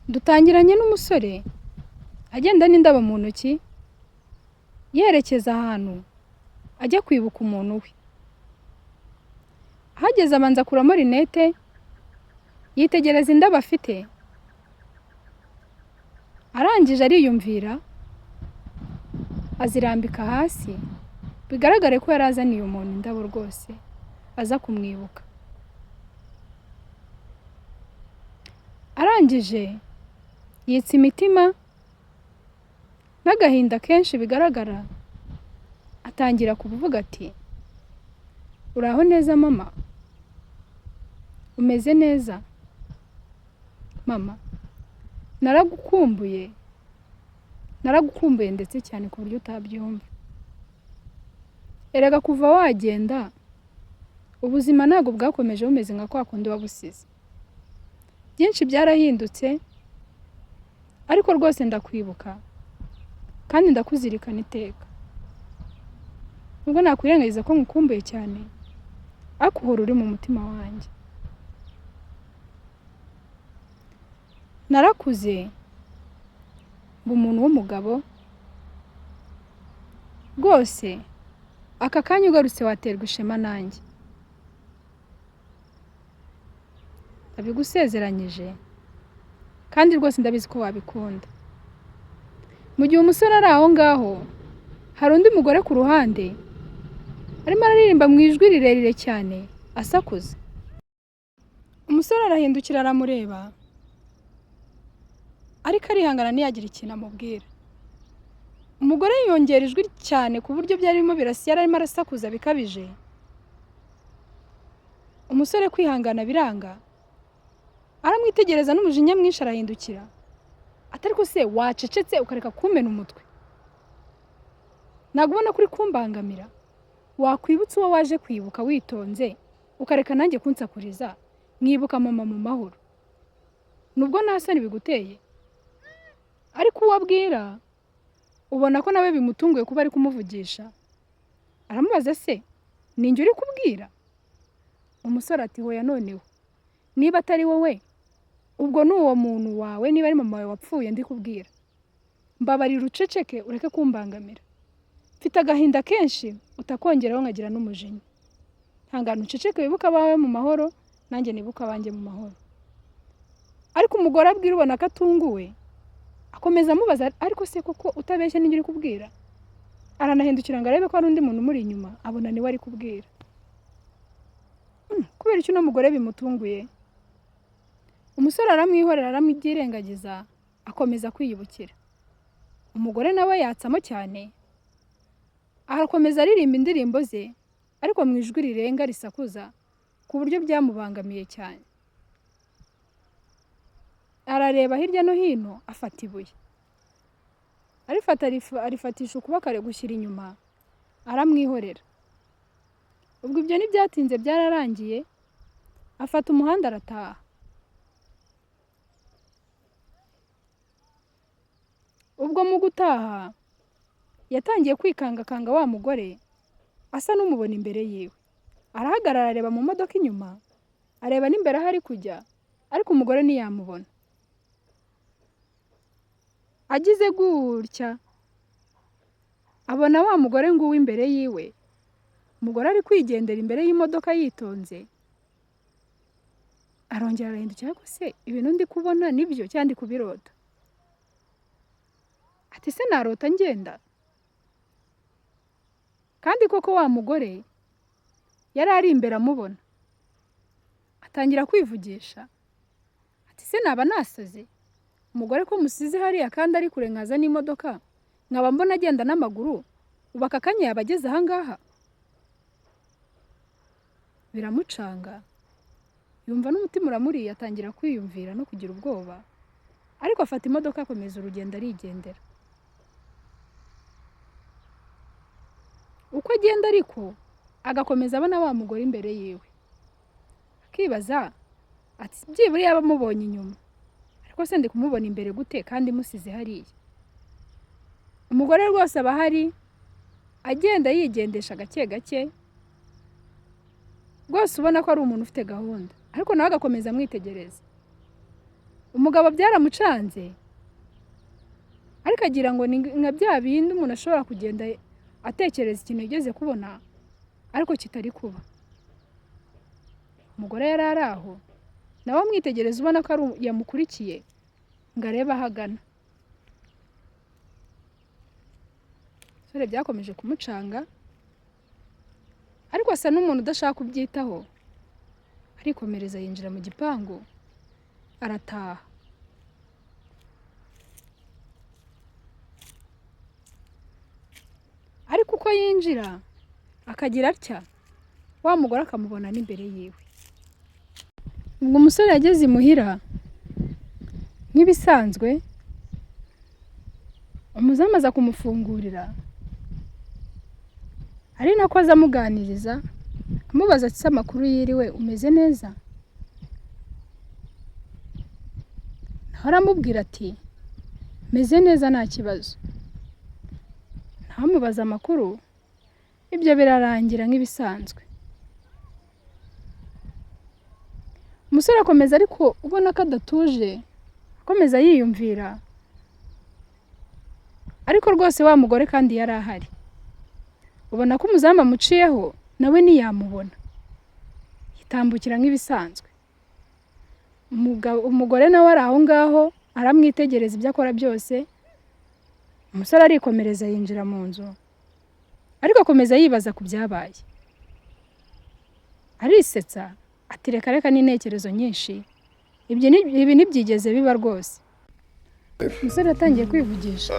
Dutangiranye n'umusore agenda n'indabo mu ntoki yerekeza ahantu ajya kwibuka umuntu we. Ahageze abanza akuramo rinete yitegereza indabo afite, arangije ariyumvira azirambika hasi, bigaragare ko yari azaniye umuntu indabo rwose aza kumwibuka. Arangije yitsa imitima n'agahinda kenshi bigaragara, atangira kuvuga ati uraho neza mama, umeze neza mama, naragukumbuye ndetse cyane ku buryo utabyumva. Erega kuva wagenda ubuzima ntabwo bwakomeje bumeze nka kwa kundi wabusize, byinshi byarahindutse, ariko rwose ndakwibuka kandi ndakuzirikana iteka. Nubwo nakwirengagiza ko ngukumbuye cyane, ariko uhora uri mu mutima wanjye. Narakuze mba umuntu w'umugabo rwose, aka kanya ugarutse waterwa ishema nanjye. Ndabigusezeranyije kandi rwose ndabizi ko wabikunda. Mu gihe umusore ari aho ngaho, hari undi mugore ku ruhande arimo araririmba mu ijwi rirerire cyane asakuza. Umusore arahindukira aramureba, ariko arihangana ntiyagira ikintu amubwira. Umugore yongera ijwi cyane ku buryo byari birimo birasiya, arimo arasakuza bikabije. Umusore kwihangana biranga, aramwitegereza n'umujinya mwinshi arahindukira. Atariko se wacecetse ukareka kumena umutwe? Ntabwo ubona kuri kumbangamira? Wakwibutsa uwo waje kwibuka witonze, ukareka nanjye kunsakuriza, mwibuka mama mu mahoro. Nubwo nta soni biguteye, ariko uwo abwira ubona ko nawe bimutunguye kuba ari kumuvugisha. Aramubaza se ninjye uri kubwira? Umusore ati hoya noneho, niba atari wowe ubwo ni uwo muntu wawe, niba ari mama wawe wapfuye ndi kubwira. Mbabarira uceceke ureke kumbangamira. Mfite agahinda kenshi utakongeraho nkagira n'umujinya. Hangana uceceke wibuka abawe mu mahoro, nanjye nibuka abanjye mu mahoro. Ariko umugore abwira ubona ko atunguwe, akomeza amubaza ariko se koko utabeshya ninjye uri kubwira? Aranahindukira ngo arebe ko hari undi muntu umuri inyuma, abona niwe ari kubwira. Kubera icyo uno mugore bimutunguye, umusore aramwihorera aramubyirengagiza, akomeza kwiyibukira. Umugore nawe yatsamo cyane, arakomeza aririmba indirimbo ze, ariko mu ijwi rirenga risakuza ku buryo byamubangamiye cyane. Arareba hirya no hino afata ibuye, arifatisha ukuboko ari gushyira inyuma, aramwihorera. Ubwo ibyo ntibyatinze byararangiye, afata umuhanda arataha. Ubwo mu gutaha yatangiye kwikangakanga wa mugore, asa n'umubona imbere yiwe. Arahagarara areba mu modoka inyuma, areba n'imbere aho ari kujya, ariko umugore ntiyamubona. Agize gutya abona wa mugore nguwe imbere yiwe. Umugore ari kwigendera imbere y'imodoka yitonze. Arongera arahindukira, ko se ibintu ndi kubona nibyo cyangwa ndi kubirota? Ati se narota ngenda? Kandi koko wa mugore yari ari imbere amubona. Atangira kwivugisha ati se naba nasaze? Umugore ko musize hariya kandi ari kure nkaza n'imodoka, nkaba mbona agenda n'amaguru, ubu aka kanya yaba ageze aha ngaha? Biramucanga, yumva n'umutima uramuriye, atangira kwiyumvira no kugira ubwoba, ariko afata imodoka akomeza urugendo arigendera. Uko agenda ariko agakomeza abona wa mugore imbere yiwe, akibaza ati byibura yaba amubonye inyuma, ariko se ndi kumubona imbere gute kandi musize hariya? Umugore rwose aba ahari agenda yigendesha gake gake, rwose ubona ko ari umuntu ufite gahunda, ariko nawe agakomeza amwitegereza. umugabo byaramucanze ariko agira ngo ni nka bya bindi umuntu ashobora kugenda atekereza ikintu yigeze kubona ariko kitari kuba. Umugore yari ari aho nawe amwitegereza ubona ko ari yamukurikiye ngo arebe ahagana. Umusore byakomeje kumucanga ariko asa n'umuntu udashaka kubyitaho, arikomereza yinjira mu gipangu arataha. Ariko uko yinjira akagira atya wa mugore akamubona n'imbere yiwe. Ubwo umusore yageze imuhira nk'ibisanzwe, umuzamu aza kumufungurira ari nako aza amuganiriza amubaza ati amakuru yiriwe umeze neza? Nawe aramubwira ati meze neza nta kibazo. Ntamubaza amakuru, ibyo birarangira nk'ibisanzwe. Umusore akomeza ariko ubona ko adatuje, akomeza yiyumvira, ariko rwose wa mugore kandi yari ahari. Ubona ko umuzamu amuciyeho nawe ntiyamubona, yitambukira nk'ibisanzwe. Umugore nawe ari aho ngaho aramwitegereza ibyo akora byose. Umusore arikomereza yinjira mu nzu ariko akomeza yibaza ku byabaye. Arisetsa ati reka reka n'intekerezo nyinshi, ibi ntibyigeze biba rwose. Umusore atangiye kwivugisha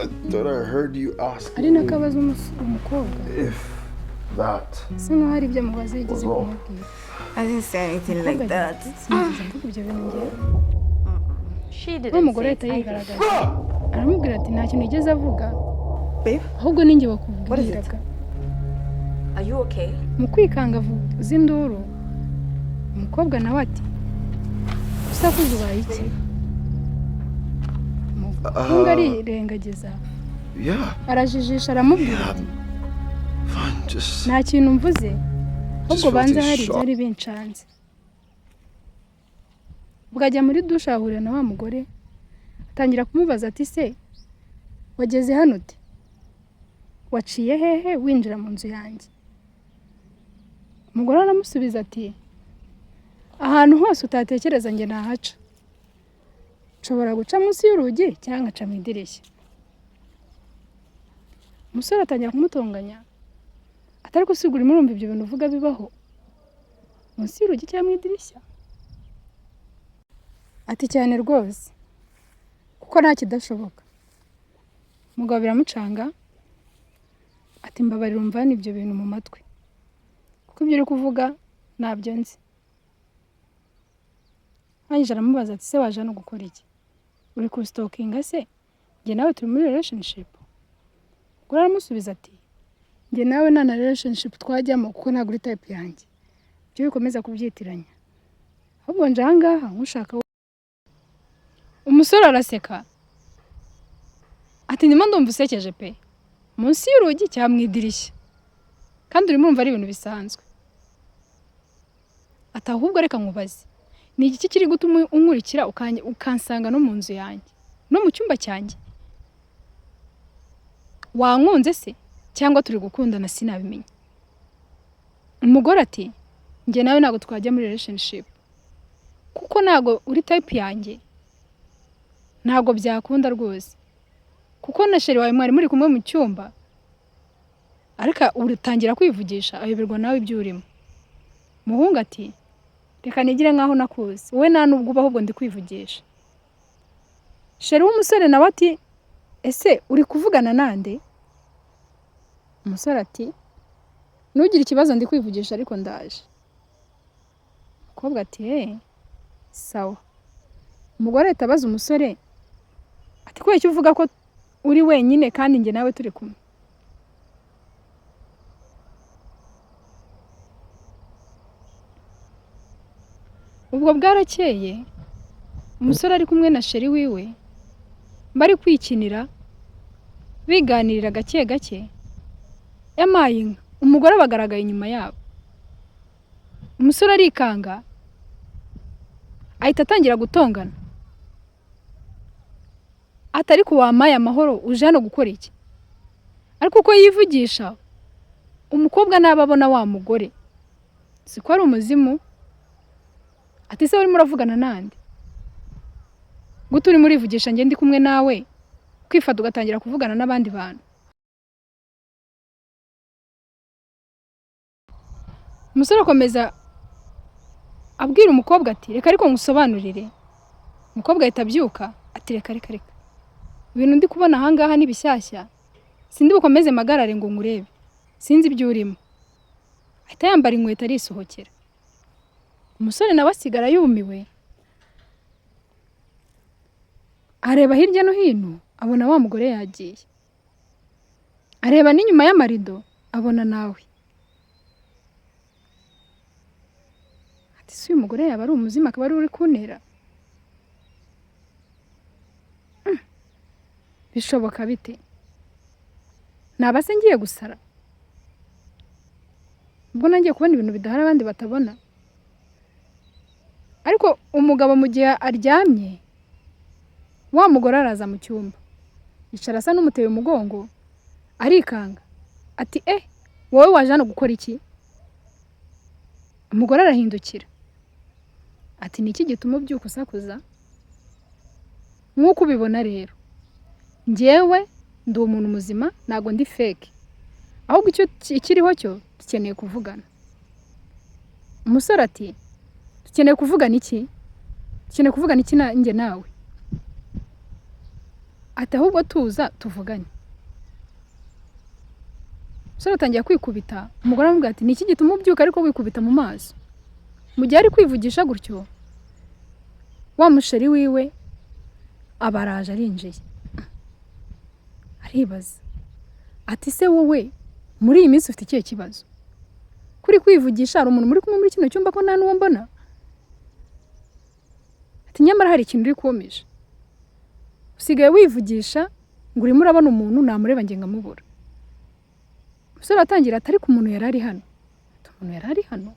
ari nako abaza umukobwa asa nkaho hari ibyo amubaza yigeze kumubwira. I didn't say anything like that. Umugore ahita yigaragaza aramubwira ati nta kintu yigeze avuga, Babe, ahubwo ninjye bakubwiraga. are you okay? Mu kwikanga avuza induru, umukobwa nawe ati usakuze ubaye iki? Umuhungu arirengagiza arajijisha aramubwira ati nta kintu mvuze, ahubwo banza hari byari bincanze. Ubwo ajya muri dushe ahurira na wa mugore atangira kumubaza ati se wageze hano ute? Waciye hehe winjira mu nzu yanjye? Umugore aramusubiza ati ahantu hose utatekereza njye nahaca, nshobora guca munsi y'urugi cyangwa ngaca mu idirishya. Umusore atangira kumutonganya atari gusigura imurumva ibyo bintu uvuga bibaho munsi y'urugi cyangwa mu idirishya. Ati cyane rwose kuko nta kidashoboka. Umugabo biramucanga ati mbabarira umvana ibyo bintu mu matwi kuko ibyo uri kuvuga ntabyo nzi. Hanyuma aramubaza ati se waje hano gukora iki? Uri ku stalkinga se? Njye nawe turi muri relationship? Ubwo aramusubiza ati njye nawe nta na relationship twajyamo kuko ntabwo uri type yanjye. Ibyo bikomeza kubyitiranya, ahubwo nje aha ngaha nkushaka. Umusore araseka ati ndimo ndumva usekeje pe, munsi y'urugi cyangwa mu idirishya, kandi urimo urumva ari ibintu bisanzwe. Ati ahubwo reka nkubaze, ni iki kiri gutuma unkurikira ukansanga no mu nzu yanjye no mu cyumba cyanjye? Wankunze se cyangwa turi gukundana sinabimenya? Umugore ati njye nawe ntabwo twajya muri relationship kuko ntabwo uri type yanjye, ntabwo byakunda rwose kuko na sheri wawe mwari muri kumwe mu cyumba ariko urutangira kwivugisha ayoberwa nawe ibyo urimo. Muhungu ati reka nigire nkaho nakuzi, wowe nta nubwo uba ahubwo ndi kwivugisha. Sheri w'umusore nawe ati ese uri kuvugana nande? Umusore ati ntugire ikibazo ndi kwivugisha ariko ndaje. Umukobwa ati sawa. Umugore ahita abaza umusore ati kubera icyo uvuga ko uri wenyine kandi njye nawe turi kumwe? Ubwo bwarakeye umusore ari kumwe na sheri wiwe bari kwikinira biganirira gake gake. Yamaye inka, umugore bagaragaye inyuma yabo. Umusore arikanga ahita atangira gutongana atari ko wamaye amahoro uje hano gukora iki? Ariko uko yivugisha umukobwa nababona wa mugore siko ari umuzimu. Ati se urimo uravugana nande? Gutu uri murivugisha nge ndi kumwe nawe kwifata ugatangira kuvugana n'abandi bantu. Umusore akomeza abwira umukobwa ati reka ariko ngusobanurire. Umukobwa ahita abyuka ati reka. Ibintu ndi kubona ahangaha ni bishyashya. Sindi bukomeze magarare ngo ngurebe. Sinzi ibyo urimo. Ahita yambara inkweto arisohokera. Umusore nawe asigara yumiwe. Areba hirya no hino abona wa mugore yagiye. Areba n'inyuma y'amarido abona nawe. Ati si uyu mugore yaba ari umuzima akaba ari uri kuntera? Bishoboka bite? Naba se ngiye gusara? Ubwo nangiye kubona ibintu bidahari abandi batabona. Ariko umugabo mu gihe aryamye wa mugore araza mu cyumba. Yicara asa n'umuteye umugongo arikanga. Ati wowe waje hano gukora iki? Umugore arahindukira. Ati niki gituma ubyuka usakuza? Nkuko ubibona rero njyewe ndi umuntu muzima nago ndi fake. Ahubwo icyo ikiriho cyo dukeneye kuvugana. Umusore ati dukeneye kuvugana iki? Dukeneye kuvugana iki nge nawe? Ati ahubwo tuza tuvugane. Umusore atangiye kwikubita. Umugore aramubwira ati niki gituma ubyuka ariko wikubita mu maso? Mu gihe ari kwivugisha gutyo wa musheri wiwe abaraje arinjiye. Aribaza ati se wowe muri iyi minsi ufite ikihe kibazo? Kuri kwivugisha hari umuntu muri kumwe muri kino cyumba ko nta n'uwo mbona? Ati nyamara hari ikintu uri kumisha. Usigaye wivugisha ngo urimo urabona umuntu namureba nge ngamubura. Umusore atangira atari ku muntu yarari hano. Umuntu yarari hano?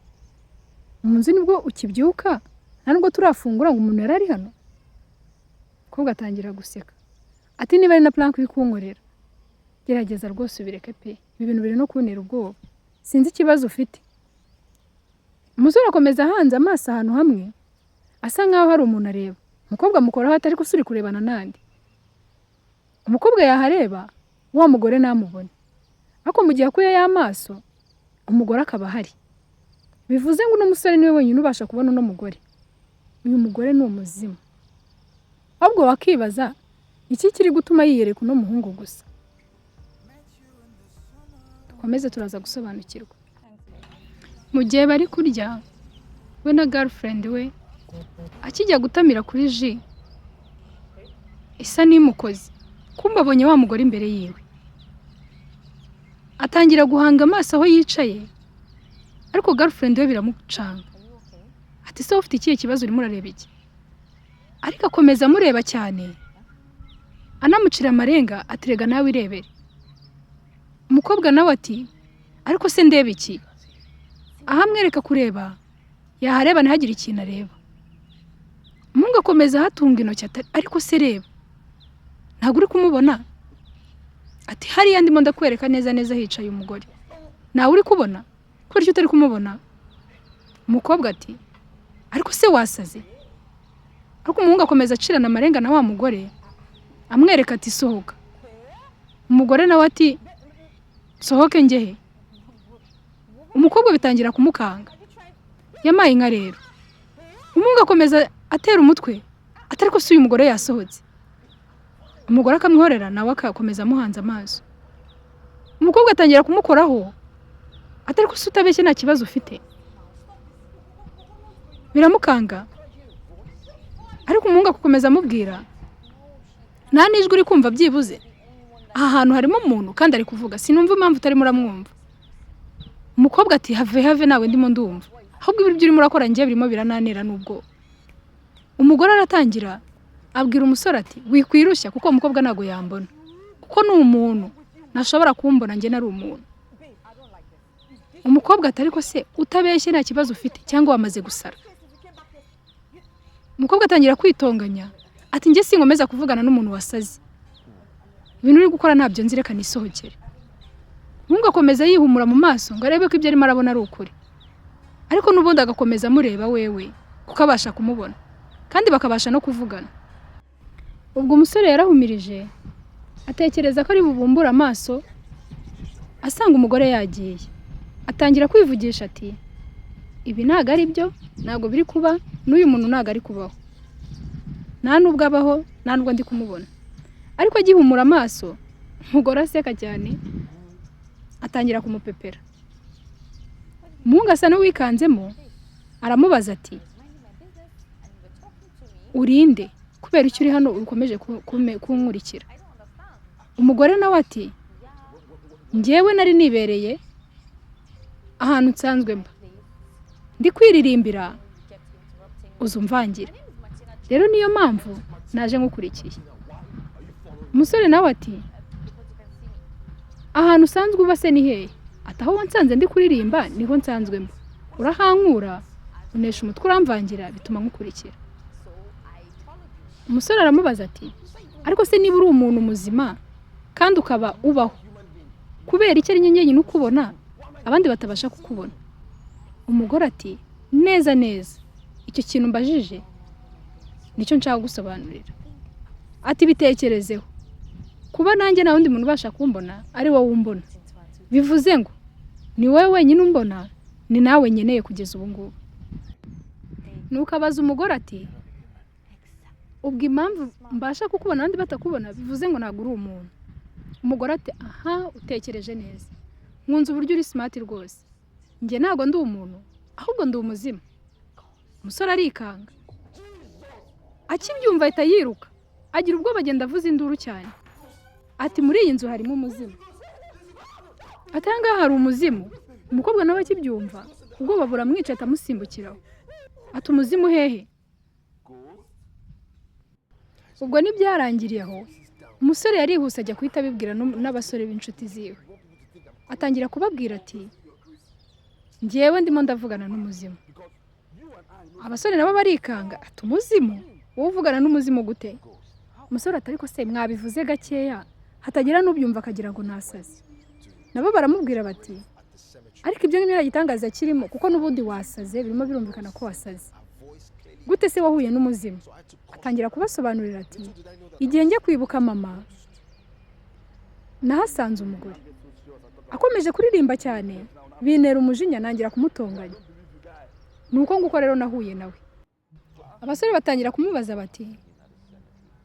Umunsi nibwo ukibyuka nta nubwo turafungura ngo umuntu yarari hano? Umukobwa atangira guseka. Ati niba ari na plan uri kunkorera gerageza rwose ubireke pe. Ibi bintu biri no kuntera ubwoba. Sinzi ikibazo ufite. Umusore akomeza hanze amaso ahantu hamwe asa nkaho hari umuntu areba. Umukobwa amukoraho atari kusuri kurebana nandi. Umukobwa yahareba wa mugore namubone. Ako mu gihe akuye y'amaso umugore akaba hari. Bivuze ngo n'umusore niwe wenyine ubasha kubona no mugore. Uyu mugore ni umuzimu. Ahubwo wakibaza iki kiri gutuma yiyereka uno muhungu gusa? Dukomeze turaza gusobanukirwa. Mu gihe bari kurya we na girlfriend we akijya gutamira kuri ji isa n'imukozi. Kumba abonye wa mugore imbere yiwe. Atangira guhanga amaso aho yicaye. Ariko girlfriend we biramucanga. Ati se ufite ikihe kibazo urimo urareba iki? Ariko akomeza amureba cyane. Anamucira amarenga atirega nawe irebere. Umukobwa nawe ati ariko se ndeba iki? Ahamwereka kureba yahareba ntihagire ikintu areba. Umuhungu akomeza hatunga intoki ariko se reba ntabwo uri kumubona? Ati hariya ndimo ndakwereka neza hicaye umugore. Nawe uri kubona? Kubera icyo utari kumubona? Umukobwa ati ariko se wasaze? Ariko umuhungu akomeza acirana amarenga na wa mugore amwereka ati sohoka. Umugore nawe ati sohoke ngehe. Umukobwa bitangira kumukanga. Yamaye inka rero. Umuhungu akomeza atera umutwe atari ko se uyu mugore yasohotse. Umugore akamwihorera nawe akakomeza amuhanze amaso. Umukobwa atangira kumukoraho atari ko se utabeshye nta kibazo ufite. Biramukanga. Ariko umuhungu akomeza amubwira nta nijwi uri kumva byibuze. Aha hantu harimo umuntu kandi ari kuvuga sinumva impamvu utari muramwumva. Umukobwa ati have nawe ndimo ndumva. Ahubwo ibiri byuri murakora ngiye birimo birananira nubwo. Umugore aratangira abwira umusore ati wikwirushya kuko umukobwa nago yambona. Kuko ni umuntu nashobora kumbona nge nari umuntu. Umukobwa atari ko se utabeshye nta kibazo ufite cyangwa wamaze gusara. Umukobwa atangira kwitonganya ati nge sinkomeza kuvugana n'umuntu wasaze. ibintu uri gukora ntabyo nzi, reka nisohokere. Umuhungu akomeza yihumura mu maso ngo arebe ko ibyo arimo arabona ari ukuri, ariko n'ubundi agakomeza amureba wewe kuko abasha kumubona kandi bakabasha no kuvugana. Ubwo umusore yarahumirije atekereza ko ari bubumbura amaso asanga umugore yagiye, atangira kwivugisha ati ibi ntago ari byo, ntago biri kuba, n'uyu muntu ntago ari kubaho, nta nubwo abaho, nta nubwo ndi kumubona. Ariko agihumura amaso umugore aseka cyane atangira kumupepera. Umuhungu asa n'uwikanzemo aramubaza ati urinde, kubera icyo uri hano ukomeje kunkurikira? Umugore nawe ati njyewe nari nibereye ahantu nsanzwe mba, ndi kwiririmbira uzumvangira, rero niyo mpamvu naje nkukurikiye. Umusore nawe ati ahantu usanzwe uba se ni hehe? Ati aho wansanze ndi kuririmba niho nsanzwe mba, urahankura unesha umutwe uramvangira bituma nkukurikira. Umusore aramubaza ati ariko se niba uri umuntu muzima kandi ukaba ubaho, kubera icyo ari nyenyeri ukubona abandi batabasha kukubona? Umugore ati neza neza, icyo kintu mbajije nicyo nshaka gusobanurira. Ati bitekerezeho, kuba nanjye nta wundi muntu ubasha kumbona ari wowe umbona, bivuze ngo ni wowe wenyine umbona, ni nawe nkeneye kugeza ubu ngubu. Nuko abaza umugore ati ubwo impamvu mbasha kukubona abandi batakubona bivuze ngo ntabwo uri umuntu? Umugore ati aha, utekereje neza, nkunze uburyo uri smart rwose, njye ntabwo ndi umuntu ahubwo ndi umuzima. Umusore arikanga, akibyumva ahita yiruka, agira ubwoba agenda avuza induru cyane. Ati muri iyi nzu harimo umuzimu. Ati aha ngaha hari umuzimu. Umukobwa nawe akibyumva ubwoba buramwica atamusimbukiraho. Ati umuzimu hehe? Ubwo ntibyarangiriye aho, umusore yarihuse ajya kuhita abibwira n'abasore b'inshuti ziwe. Atangira kubabwira ati njyewe ndimo ndavugana n'umuzimu. Abasore nabo barikanga, ati umuzimu? Wowe uvugana n'umuzimu gute? Umusore ati ariko se mwabivuze gakeya hatagira n'ubyumva akagira ngo nasaze. Nabo baramubwira bati ariko ibyo ngibyo ntagitangaza kirimo, kuko n'ubundi wasaze, birimo birumvikana ko wasaze. Gute se wahuye n'umuzimu? Atangira kubasobanurira ati igihe njye kwibuka mama nahasanze umugore akomeje kuririmba cyane, bintera umujinya nangira kumutonganya, nuko nguko rero nahuye nawe. Abasore batangira kumubaza bati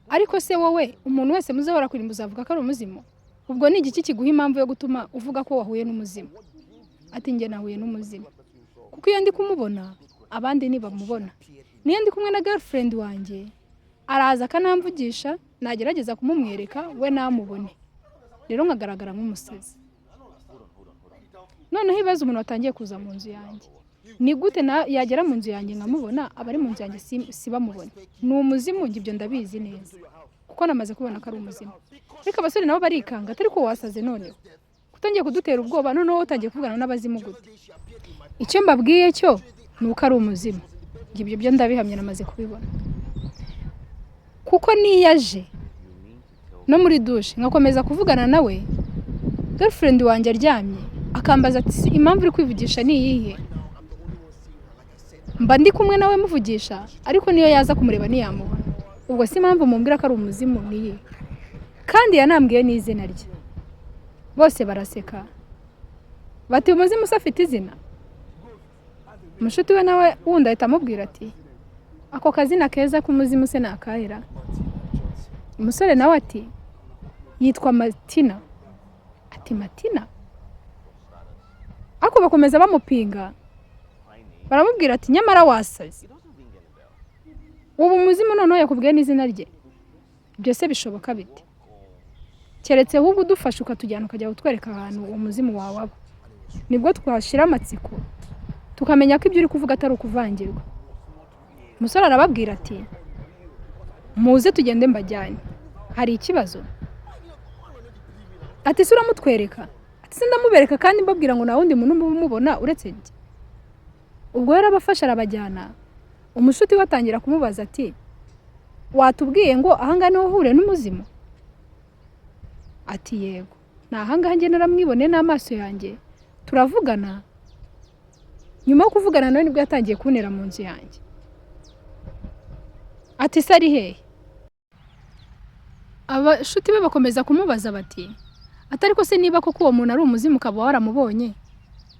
ariko se wowe umuntu wese muzahora kurimba uzavuga ko ari umuzimu? Ubwo ni igiki kiguha impamvu yo gutuma uvuga ko wahuye n'umuzimu? Ati njye nahuye n'umuzimu kuko iyo ndi kumubona abandi ntibamubona, niyo ndi kumwe na girlfriend wanjye araza akanamvugisha, nagerageza kumumwereka we namubone, rero nkagaragara nk'umusazi. Noneho ibibazo umuntu watangiye kuza mu nzu yanjye, ni gute yagera mu nzu yanjye nkamubona abari mu nzu yanjye si bamubone? Ni umuzimu, ibyo ndabizi neza kuko namaze kubona ko ari umuzimu. Ariko abasore nabo barikanga, atari ko wasaze noneho kutangiye kudutera ubwoba, noneho utangiye kuvugana n'abazimu gute? Icyo mbabwiye cyo ni uko ari umuzimu, ibyo byo ndabihamye, namaze kubibona. Kuko niyaje no muri douche ngakomeza kuvugana nawe, girlfriend wanjye aryamye akambaza ati impamvu uri kwivugisha ni iyihe? Mba ndi kumwe nawe muvugisha, ariko niyo yaza kumureba ntiyamubona. Ubwo si impamvu mumbwira ko ari umuzimu ni iyihe? Kandi yanambwiye n'izina rye. Bose baraseka bati umuzimu se afite izina? Umushuti we nawe wundi ahita amubwira ati ako kazina keza k'umuzimu se nakahera? Umusore nawe ati yitwa Martina. Ati Martina? Ako bakomeza bamupinga, baramubwira ati nyamara wasaze, ubu umuzimu noneho yakubwiye n'izina rye? Byose bishoboka bite? Keretse ahubwo udufasha ukatujyana ukajya kutwereka ahantu uwo muzimu wawe aba, nibwo twashira amatsiko tukamenya ko ibyo uri kuvuga atari ukuvangirwa. Umusore arababwira ati muze tugende mbajyane, hari ikibazo? Ati se uramutwereka? Ati se ndamubereka kandi mbabwira ngo nta wundi muntu mubona uretse njye. Ubwo yarabafasha arabajyana. Umushuti we atangira kumubaza ati watubwiye ngo aha ngaha niho uhure n'umuzimu? ati yego nahangaha njye naramwibone n'amaso yanjye turavugana. Nyuma yo kuvugana nawe nibwo yatangiye kuntera mu nzu yanjye. Ati se ari hehe? Abashuti be bakomeza kumubaza bati atari ko se niba koko uwo muntu ari umuzimu ukaba waramubonye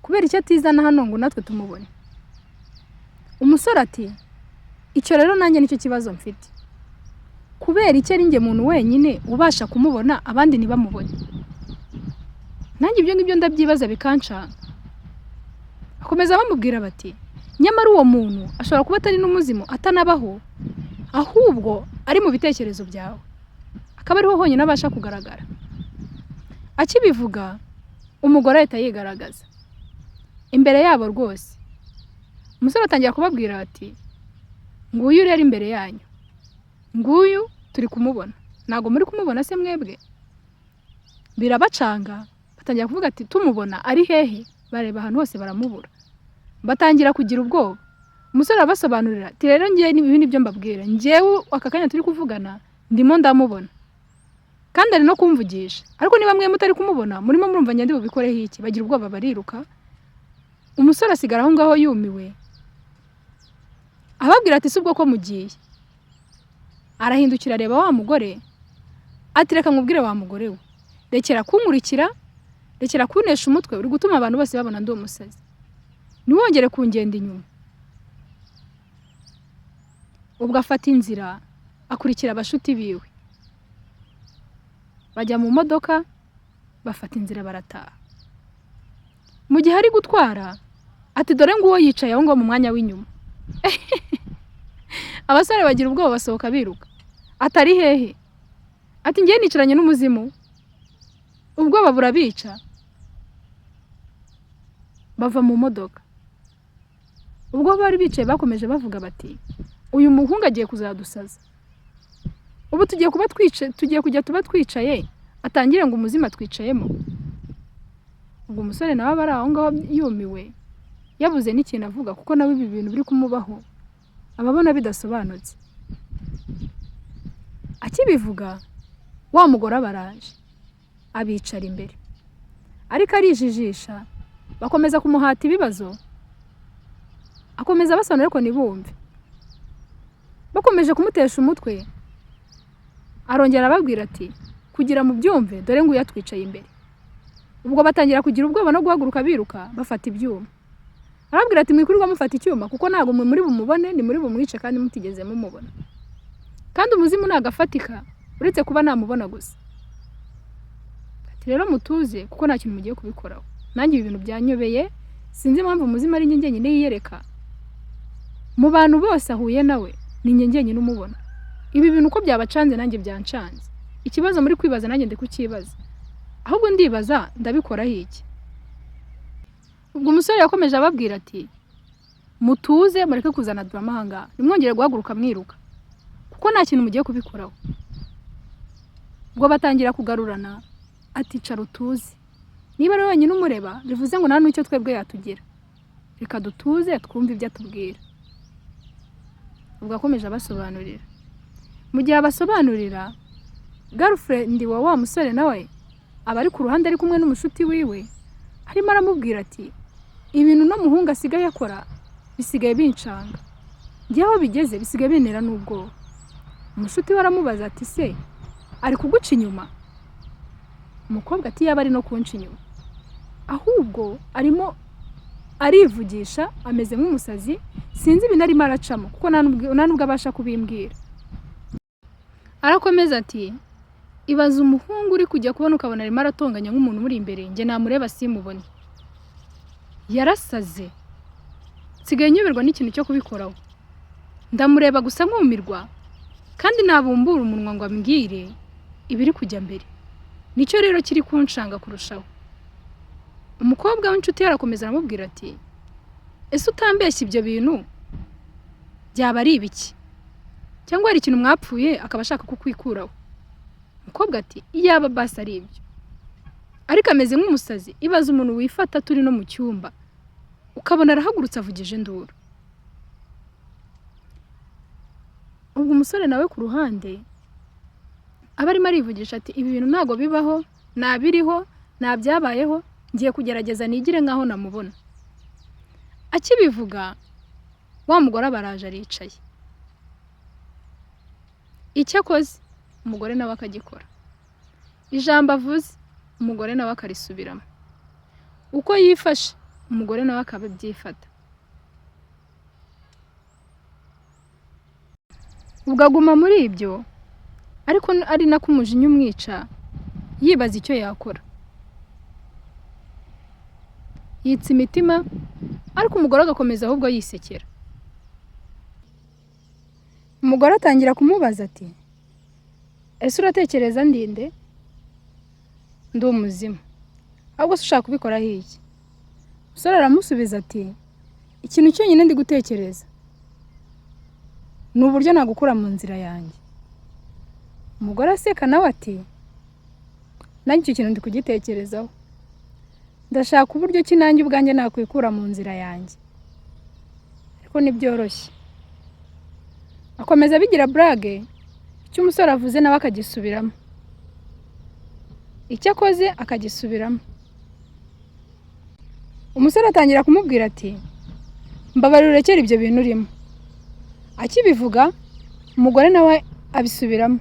kubera icyo atizana hano ngo natwe tumubone. Umusore ati icyo rero nanjye nicyo kibazo mfite, kubera icyo ari njye muntu wenyine ubasha kumubona abandi ntibamubone. Nanjye ibyo ngibyo ndabyibaza bikancanga. Akomeza bamubwira bati nyamara uwo muntu ashobora kuba atari n'umuzimu atanabaho, ahubwo ari mu bitekerezo byawe, akaba ariho honyine abasha kugaragara. Akibivuga umugore ahita yigaragaza imbere yabo rwose. Umusore atangira kubabwira ati nguyu rero imbere yanyu, nguyu turi kumubona, ntago muri kumubona se mwebwe? Birabacanga batangira kuvuga ati tumubona ari hehe? Bareba ahantu hose baramubura, batangira kugira ubwoba. Umusore arabasobanurira ati rero ngiye ibi nibyo mbabwira, njyewe aka kanya turi kuvugana ndimo ndamubona kandi ari no kumvugisha, ariko niba mwe mutari kumubona murimo murumva njye ndi bubikoreho iki? Bagira ubwoba bariruka. Umusore asigara aho ngaho yumiwe, ababwira ati subwo ko mugiye. Arahindukira areba wa mugore ati reka nkubwire wa mugore we, rekera kunkurikira, rekera kunesha umutwe, uri gutuma abantu bose babona ndi umusazi, niwongere kungenda inyuma. Ubwo afata inzira akurikira abashuti biwe, bajya mu modoka bafata inzira barataha. Mu gihe ari gutwara ati dore nguwo yicaye aho ngo mu mwanya w'inyuma. Abasore bagira ubwoba basohoka biruka. Atari hehe? Ati ngiye nicaranye n'umuzimu. Ubwoba burabica, bava mu modoka. Ubwo bari bicaye bakomeje bavuga bati uyu muhungu agiye kuzadusaza, ubu tugiye kujya tuba twicaye atangire ngo umuzima twicayemo. Ubwo umusore nawe bari aho ngaho yumiwe, yabuze n'ikintu avuga kuko nawe ibi bintu biri kumubaho ababona bidasobanutse. Akibivuga wa mugore abaraje abicara imbere, ariko arijijisha. Bakomeza kumuhata ibibazo, akomeza basobanura ko nibumve. Bakomeje kumutesha umutwe, arongera ababwira ati kugira mu byumve dore ngo yatwicaye imbere. Ubwo batangira kugira ubwoba no guhaguruka biruka bafata ibyuma. Arabwira ati mwikurirwa mufata icyuma kuko ntago muri bumubone, ni muri bumwice kandi mutigeze mumubona, kandi umuzimu nagafatika uretse kuba namubona gusa. Ati rero mutuze kuko nta kintu mugiye kubikoraho, nanjye ibi bintu byanyobeye, sinzi impamvu umuzimu ari njye nyine yiyereka mu bantu bose ahuye nawe, ni njye nyine umubona. Ibi bintu uko byabacanze nanjye byancanze, ikibazo muri kwibaza nanjye ndi kukibaza, ahubwo ndibaza ndabikoraho iki? Ubwo umusore yakomeje ababwira ati mutuze mureke kuzana drama hanga, nimwongere guhaguruka mwiruka kuko nta kintu mugiye kubikoraho. Ubwo batangira kugarurana ati cara utuze, niba ari wenyine umureba bivuze ngo nta n'icyo twebwe yatugira, reka dutuze twumve ibyo atubwira. Ubwo akomeje abasobanurira. Mu gihe abasobanurira, girlfriend wa musore nawe aba ari ku ruhande ari kumwe n'umushuti wiwe, arimo aramubwira ati ibintu no muhunga asigaye akora bisigaye bincanga, njye aho bigeze bisigaye bintera n'ubwoba. Umushuti we aramubaza ati se ari kuguca inyuma? Umukobwa ati yaba ari no kunca inyuma, ahubwo arimo arivugisha ameze nk'umusazi, sinzi ibintu arimo aracamo kuko nta nubwo abasha kubimbwira. Arakomeza ati ibaza umuhungu uri kujya kubona ukabona arimo aratonganya nk'umuntu muri imbere, njye namureba simubone, yarasaze. Nsigaye nyoberwa n'ikintu cyo kubikoraho, ndamureba gusa nkumirwa kandi nabumbura umunwa ngo ambwire ibiri kujya mbere. Nicyo rero kiri kunshanga kurushaho. Umukobwa w'inshuti yarakomeza aramubwira ati ese utambeshya ibyo bintu byaba ari ibiki, cyangwa hari ikintu mwapfuye akaba ashaka kukwikuraho? Umukobwa ati iyaba basi ari ibyo, ariko ameze nk'umusazi. Ibaza umuntu wifata turi no mu cyumba ukabona arahagurutse avugije induru. Ubwo umusore nawe ku ruhande aba arimo arivugisha ati ibi bintu ntago bibaho, nabiriho nabyabayeho, ngiye kugerageza nigire nkaho namubona. Akibivuga wa mugore abaraje aricaye. Icyo akoze umugore nawe akagikora, ijambo avuze umugore nawe akarisubiramo, uko yifashe umugore nawe akabyifata. Ubwo aguma muri ibyo, ariko ari nako umujinya umwica, yibaza icyo yakora. Yitsa imitima, ariko umugore agakomeza ahubwo yisekera. Umugore atangira kumubaza ati, ese uratekereza ndinde? Ndi umuzimu, ahubwo se ushaka kubikoraho iki? Umusore aramusubiza ati, ikintu cyonyine ndi gutekereza ni uburyo nagukura mu nzira yanjye. Umugore aseka nawe ati, nanjye icyo kintu ndi kugitekerezaho, ndashaka uburyo ki nanjye ubwanjye nakwikura mu nzira yanjye, ariko ntibyoroshye. Akomeza bigira brage, icyo umusore avuze nawe akagisubiramo, icyo akoze akagisubiramo. Umusore atangira kumubwira ati, mbabarira urekere ibyo bintu urimo. Akibivuga umugore nawe abisubiramo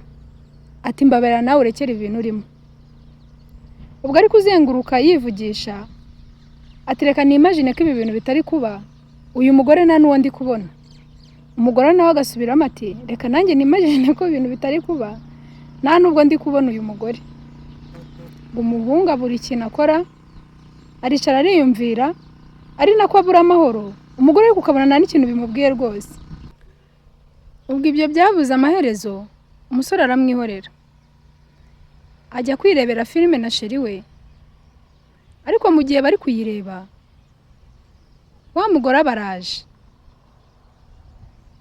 ati, mbabarira nawe urekere ibintu urimo. Ubwo ari kuzenguruka yivugisha ati, reka nimagine ko ibi bintu bitari kuba, uyu mugore nta n'uwo ndi kubona. Umugore nawe agasubiramo ati, reka nanjye nimagine ko ibintu bitari kuba, nta n'ubwo ndi kubona uyu mugore. Umuhungu abura ikintu akora, aricara ariyumvira, ari nako abura amahoro. Umugore ariko ukabona nta n'ikintu bimubwiye rwose. Ubwo ibyo byabuze amaherezo, umusore aramwihorera, ajya kwirebera filime na sheri we. Ariko mu gihe bari kuyireba, wa mugore abaraje.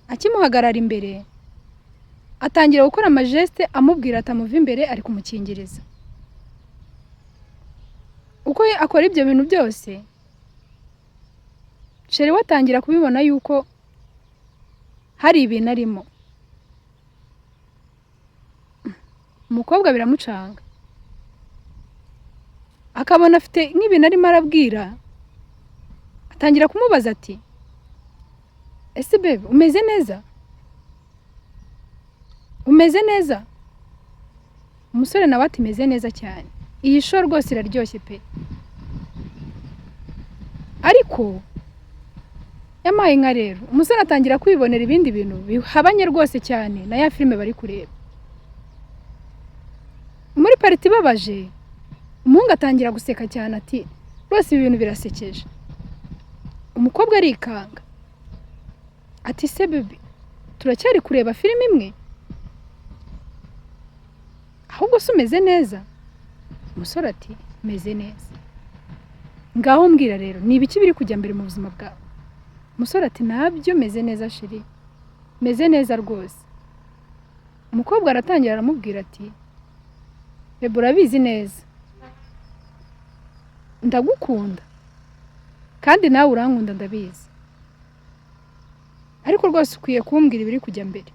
Akimuhagarara imbere, atangira gukora amajeste amubwira atamuva imbere ari kumukingiriza. Uko akora ibyo bintu byose, sheri we atangira kubibona yuko hari ibintu arimo. Umukobwa biramucanga, akabona afite nk'ibintu arimo arabwira. Atangira kumubaza ati, ese bebe umeze neza? Umeze neza? Umusore nawe ati, meze neza cyane, iyi show rwose iraryoshye pe. Ariko yamaye nka rero, umusore atangira kwibonera ibindi bintu bihabanye rwose cyane na ya filime bari kureba. Muri pariti babaje, umuhungu atangira guseka cyane ati, rwose ibi bintu birasekeje. Umukobwa arikanga ati, se bebe turacyari kureba filime imwe? Ahubwo se umeze neza? Umusore ati, meze neza. Ngaho mbwira rero, ni ibiki biri kujya mbere mu buzima bwawe? Umusore ati, nabyo meze neza sheri, meze neza rwose. Umukobwa aratangira aramubwira ati, bebe urabizi neza, ndagukunda kandi nawe urankunda ndabizi, ariko rwose ukwiye kumbwira ibiri kujya mbere.